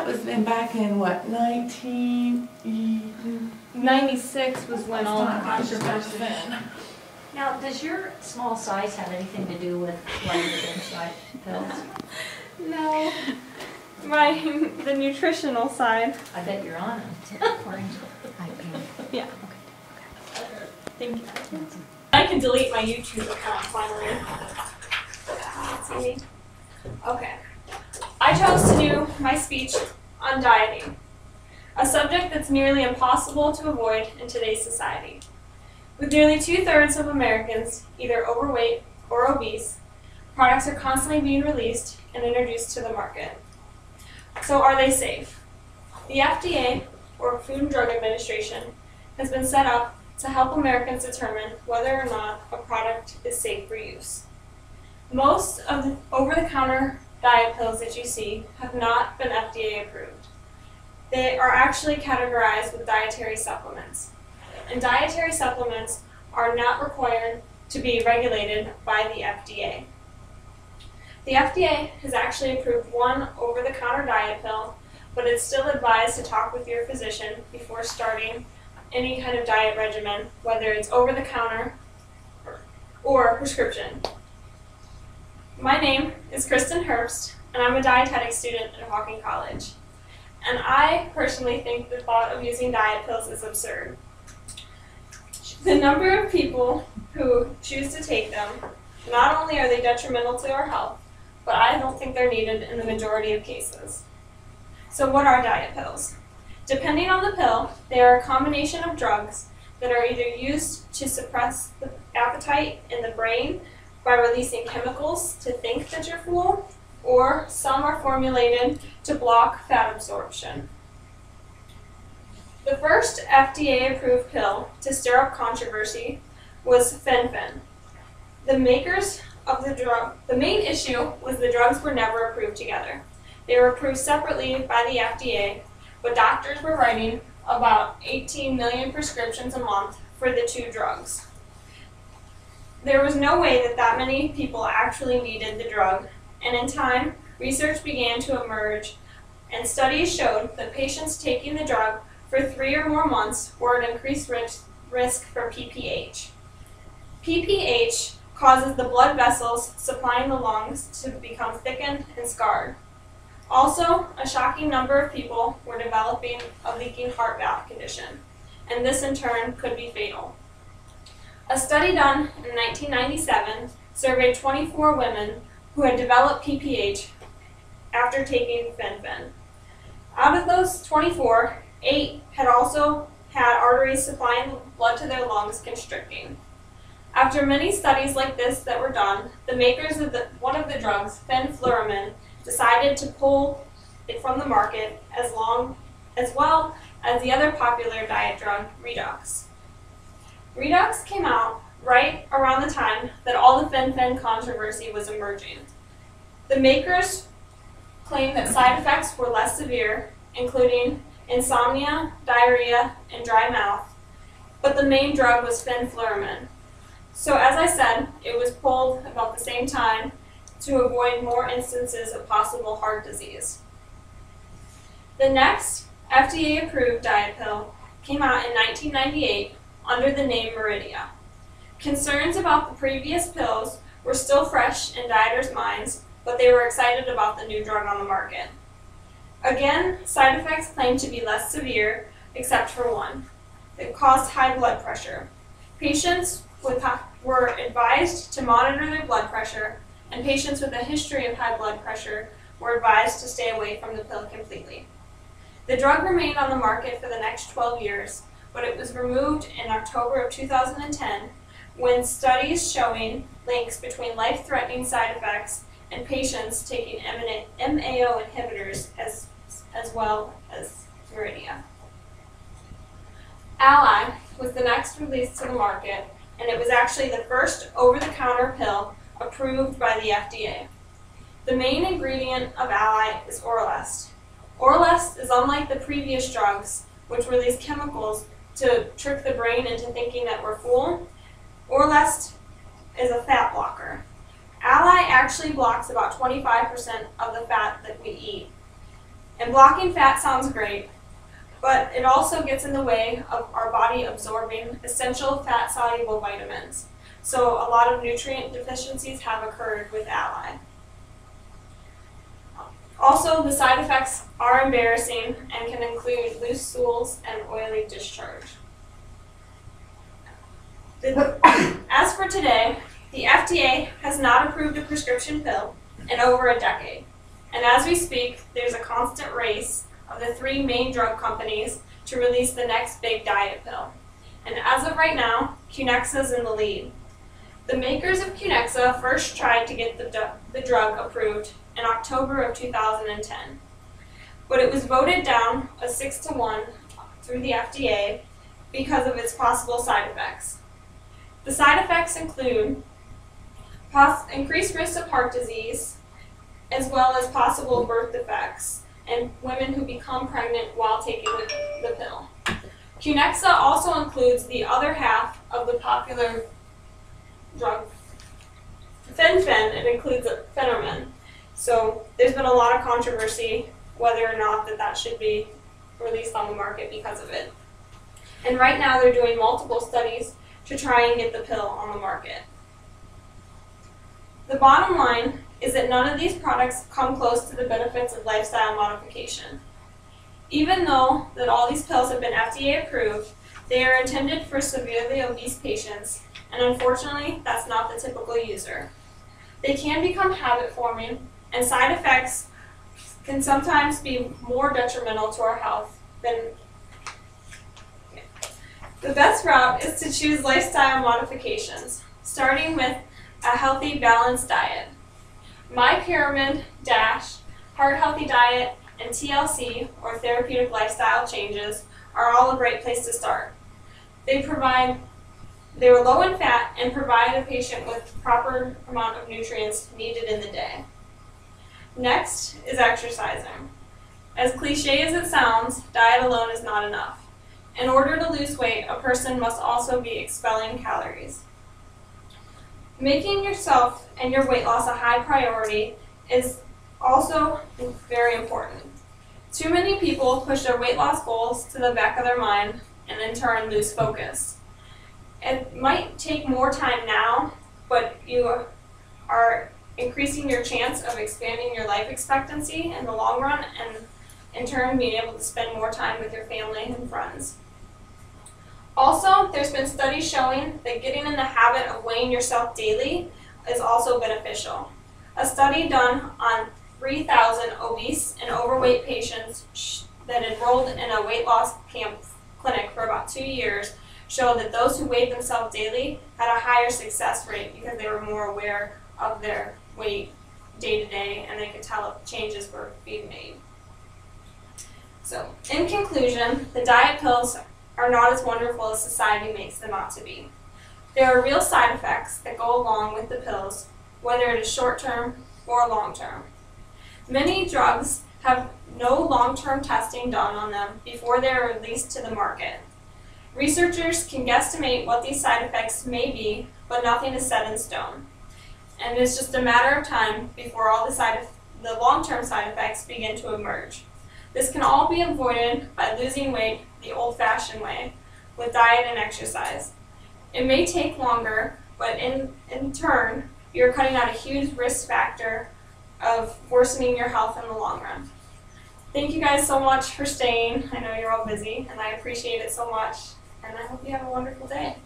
was back in what, 1996 was when all the controversy. Now, does your small size have anything to do with why you're inside pills? No. The nutritional side. I bet you're on them. Yeah. Thank you. I can delete my YouTube account finally. Let's see. Okay. I chose to do my speech on dieting, a subject that's nearly impossible to avoid in today's society. With nearly 2/3 of Americans either overweight or obese, products are constantly being released and introduced to the market. So are they safe? The FDA, or Food and Drug Administration, has been set up to help Americans determine whether or not a product is safe for use. Most of the over-the-counter diet pills that you see have not been FDA approved. They are actually categorized with dietary supplements. And dietary supplements are not required to be regulated by the FDA. The FDA has actually approved one over-the-counter diet pill, but it's still advised to talk with your physician before starting any kind of diet regimen, whether it's over-the-counter or prescription. My name is Kristen Herbst, and I'm a dietetic student at Hawking College. And I personally think the thought of using diet pills is absurd. The number of people who choose to take them, not only are they detrimental to our health, but I don't think they're needed in the majority of cases. So what are diet pills? Depending on the pill, they are a combination of drugs that are either used to suppress the appetite in the brain by releasing chemicals to think that you're full, or some are formulated to block fat absorption. The first FDA-approved pill to stir up controversy was Fen-Phen. The makers of the drug, the main issue was the drugs were never approved together. They were approved separately by the FDA, but doctors were writing about 18 million prescriptions a month for the two drugs. There was no way that many people actually needed the drug, and in time, research began to emerge, and studies showed that patients taking the drug for 3 or more months were at increased risk for PPH. PPH causes the blood vessels supplying the lungs to become thickened and scarred. Also, a shocking number of people were developing a leaking heart valve condition, and this in turn could be fatal. A study done in 1997 surveyed 24 women who had developed PPH after taking Fen-Phen. Out of those 24, 8 had also had arteries supplying blood to their lungs constricting. After many studies like this that were done, the makers of one of the drugs, fenfluramine, decided to pull it from the market as well as the other popular diet drug, Redox. Redox came out right around the time that all the Fen-Phen controversy was emerging. The makers claimed that side effects were less severe, including insomnia, diarrhea, and dry mouth, but the main drug was fenfluramine. So as I said, it was pulled about the same time to avoid more instances of possible heart disease. The next FDA-approved diet pill came out in 1998 under the name Meridia. Concerns about the previous pills were still fresh in dieters' minds, but they were excited about the new drug on the market. Again, side effects claimed to be less severe, except for one. It caused high blood pressure. Patients were advised to monitor their blood pressure, and patients with a history of high blood pressure were advised to stay away from the pill completely. The drug remained on the market for the next 12 years, but it was removed in October of 2010 when studies showing links between life-threatening side effects and patients taking MAO inhibitors as well as Meridia. Ally was the next released to the market, and it was actually the first over-the-counter pill approved by the FDA. The main ingredient of Ally is Oralest. Oralest is unlike the previous drugs, which release chemicals to trick the brain into thinking that we're full. Oralest is a fat blocker. Ally actually blocks about 25% of the fat that we eat. And blocking fat sounds great, but it also gets in the way of our body absorbing essential fat-soluble vitamins. So a lot of nutrient deficiencies have occurred with Ally. Also, the side effects are embarrassing and can include loose stools and oily discharge. As for today, the FDA has not approved a prescription pill in over a decade. And as we speak, there's a constant race of the 3 main drug companies to release the next big diet pill. And as of right now, Cunexa is in the lead. The makers of Cunexa first tried to get the drug approved in October of 2010, but it was voted down a 6-1 through the FDA because of its possible side effects. The side effects include increased risk of heart disease, as well as possible birth defects in women who become pregnant while taking the pill. Cunexa also includes the other half of the popular drug, fen-phen. It includes phentermine. So there's been a lot of controversy whether or not that should be released on the market because of it. And right now they're doing multiple studies to try and get the pill on the market. The bottom line is that none of these products come close to the benefits of lifestyle modification. Even though that all these pills have been FDA approved, they are intended for severely obese patients, and unfortunately, that's not the typical user. They can become habit-forming, and side effects can sometimes be more detrimental to our health than. The best route is to choose lifestyle modifications, starting with a healthy, balanced diet. My Pyramid, DASH, Heart Healthy Diet, and TLC, or Therapeutic Lifestyle Changes, are all a great place to start. They are low in fat and provide a patient with proper amount of nutrients needed in the day. Next is exercising. As cliche as it sounds, diet alone is not enough. In order to lose weight, a person must also be expelling calories. Making yourself and your weight loss a high priority is also very important. Too many people push their weight loss goals to the back of their mind and in turn lose focus. It might take more time now, but you are increasing your chance of expanding your life expectancy in the long run and in turn being able to spend more time with your family and friends. Also, there's been studies showing that getting in the habit of weighing yourself daily is also beneficial. A study done on 3,000 obese and overweight patients that enrolled in a weight loss clinic for about 2 years showed that those who weighed themselves daily had a higher success rate because they were more aware of their weight day to day and they could tell if changes were being made. So, in conclusion, the diet pills are not as wonderful as society makes them out to be. There are real side effects that go along with the pills, whether it is short-term or long-term. Many drugs have no long-term testing done on them before they are released to the market. Researchers can guesstimate what these side effects may be, but nothing is set in stone. And it's just a matter of time before all the long-term side effects begin to emerge. This can all be avoided by losing weight the old-fashioned way, with diet and exercise. It may take longer, but in turn, you're cutting out a huge risk factor of worsening your health in the long run. Thank you guys so much for staying. I know you're all busy, and I appreciate it so much, and I hope you have a wonderful day.